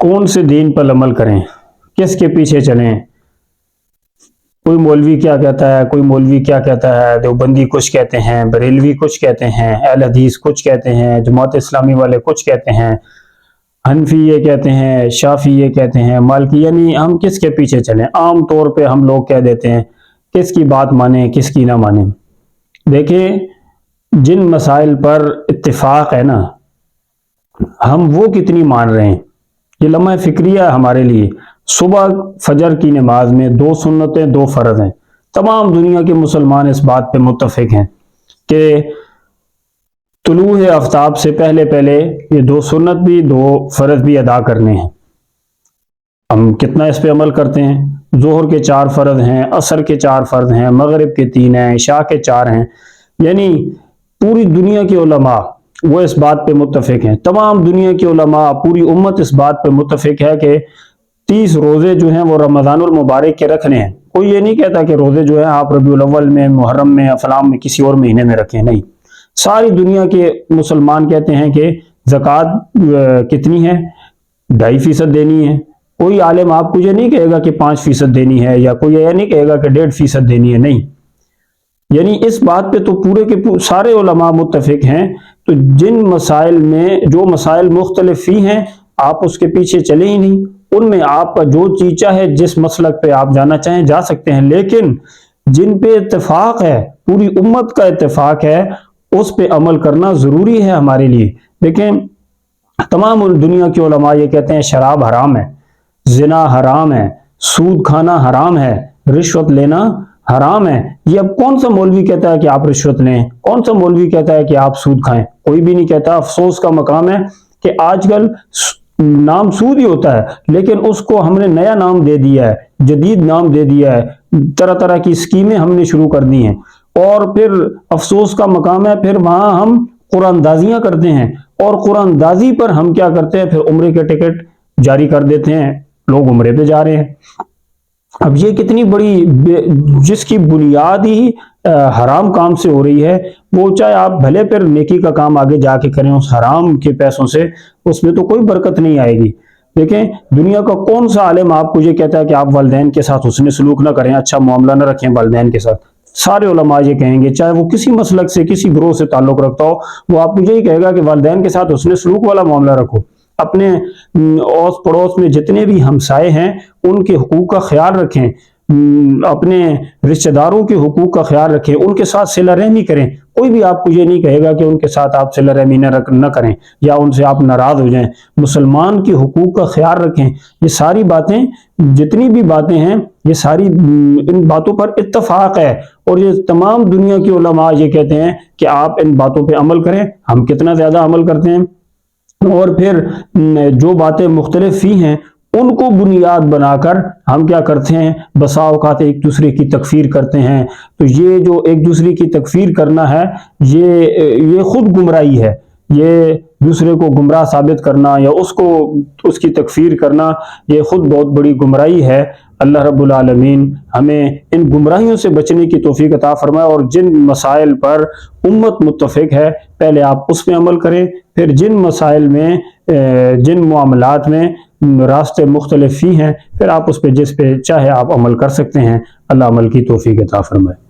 کون سے دین پر عمل کریں، کس کے پیچھے چلیں؟ کوئی مولوی کیا کہتا ہے، کوئی مولوی کیا کہتا ہے، دیوبندی کچھ کہتے ہیں، بریلوی کچھ کہتے ہیں، اہل حدیث کچھ کہتے ہیں، جماعت اسلامی والے کچھ کہتے ہیں، حنفی یہ کہتے ہیں، شافعی یہ کہتے ہیں، مالکی، یعنی ہم کس کے پیچھے چلیں؟ عام طور پہ ہم لوگ کہہ دیتے ہیں کس کی بات مانیں کس کی نہ مانیں۔ دیکھیں، جن مسائل پر اتفاق ہے نا، ہم وہ کتنی مان رہے ہیں، یہ لمحہ فکریہ ہے ہمارے لیے۔ صبح فجر کی نماز میں 2 سنتیں 2 فرض ہیں، تمام دنیا کے مسلمان اس بات پہ متفق ہیں کہ طلوع آفتاب سے پہلے پہلے یہ 2 سنت بھی 2 فرض بھی ادا کرنے ہیں۔ ہم کتنا اس پہ عمل کرتے ہیں؟ ظہر کے 4 فرض ہیں، عصر کے 4 فرض ہیں، مغرب کے 3 ہیں، عشاء کے 4 ہیں، یعنی پوری دنیا کے علماء وہ اس بات پہ متفق ہیں، تمام دنیا کے علماء، پوری امت اس بات پہ متفق ہے کہ 30 روزے جو ہیں وہ رمضان المبارک کے رکھنے ہیں۔ کوئی یہ نہیں کہتا کہ روزے جو ہیں آپ ربیع الاول میں، محرم میں، افلام میں، کسی اور مہینے میں رکھیں، نہیں، ساری دنیا کے مسلمان کہتے ہیں کہ زکوٰۃ کتنی ہے؟ 2.5% دینی ہے۔ کوئی عالم آپ کو یہ نہیں کہے گا کہ 5% دینی ہے، یا کوئی یہ نہیں کہے گا کہ 1.5% دینی ہے، نہیں، یعنی اس بات پہ تو پورے کے سارے علماء متفق ہیں۔ تو جن مسائل میں جو مسائل مختلف ہی ہیں، آپ اس کے پیچھے چلے ہی نہیں، ان میں آپ کا جو چیز چاہے، جس مسلک پہ آپ جانا چاہیں جا سکتے ہیں، لیکن جن پہ اتفاق ہے، پوری امت کا اتفاق ہے، اس پہ عمل کرنا ضروری ہے ہمارے لیے۔ دیکھیں، تمام دنیا کے علماء یہ کہتے ہیں شراب حرام ہے، زنا حرام ہے، سود کھانا حرام ہے، رشوت لینا حرام ہے۔ یہ اب کون سا مولوی کہتا ہے کہ آپ رشوت لیں؟ کون سا مولوی کہتا ہے کہ آپ سود کھائیں؟ کوئی بھی نہیں کہتا۔ افسوس کا مقام ہے کہ آج کل نام سود ہی ہوتا ہے، لیکن اس کو ہم نے نیا نام دے دیا ہے، جدید نام دے دیا ہے، طرح طرح کی اسکیمیں ہم نے شروع کر دی ہیں، اور پھر افسوس کا مقام ہے پھر وہاں ہم قرآن اندازیاں کرتے ہیں، اور قرآن اندازی پر ہم کیا کرتے ہیں؟ پھر عمرے کے ٹکٹ جاری کر دیتے ہیں، لوگ عمرے پہ جا رہے ہیں۔ اب یہ کتنی بڑی جس کی بنیاد ہی حرام کام سے ہو رہی ہے، وہ چاہے آپ بھلے پھر نیکی کا کام آگے جا کے کریں اس حرام کے پیسوں سے، اس میں تو کوئی برکت نہیں آئے گی۔ دیکھیں، دنیا کا کون سا عالم آپ کو یہ کہتا ہے کہ آپ والدین کے ساتھ حسن سلوک نہ کریں، اچھا معاملہ نہ رکھیں والدین کے ساتھ؟ سارے علماء یہ کہیں گے، چاہے وہ کسی مسلک سے، کسی گروہ سے تعلق رکھتا ہو، وہ آپ کو یہی کہے گا کہ والدین کے ساتھ حسن سلوک والا معاملہ رکھو، اپنے اوس پڑوس میں جتنے بھی ہمسائے ہیں ان کے حقوق کا خیال رکھیں، اپنے رشتہ داروں کے حقوق کا خیال رکھیں، ان کے ساتھ صلہ رحمی کریں۔ کوئی بھی آپ کو یہ نہیں کہے گا کہ ان کے ساتھ آپ صلہ رحمی نہ کریں یا ان سے آپ ناراض ہو جائیں۔ مسلمان کے حقوق کا خیال رکھیں۔ یہ ساری باتیں، جتنی بھی باتیں ہیں، یہ ساری ان باتوں پر اتفاق ہے، اور یہ تمام دنیا کے علماء یہ کہتے ہیں کہ آپ ان باتوں پہ عمل کریں۔ ہم کتنا زیادہ عمل کرتے ہیں، اور پھر جو باتیں مختلف ہی ہیں ان کو بنیاد بنا کر ہم کیا کرتے ہیں؟ بسا اوقات ایک دوسرے کی تکفیر کرتے ہیں۔ تو یہ جو ایک دوسرے کی تکفیر کرنا ہے، یہ خود گمراہی ہے۔ یہ دوسرے کو گمراہ ثابت کرنا یا اس کی تکفیر کرنا، یہ خود بہت بڑی گمراہی ہے۔ اللہ رب العالمین ہمیں ان گمراہیوں سے بچنے کی توفیق عطا فرمائے، اور جن مسائل پر امت متفق ہے پہلے آپ اس میں عمل کریں، پھر جن مسائل میں، جن معاملات میں راستے مختلف ہی ہیں، پھر آپ اس پہ جس پہ چاہے آپ عمل کر سکتے ہیں۔ اللہ عمل کی توفیق عطا فرمائے۔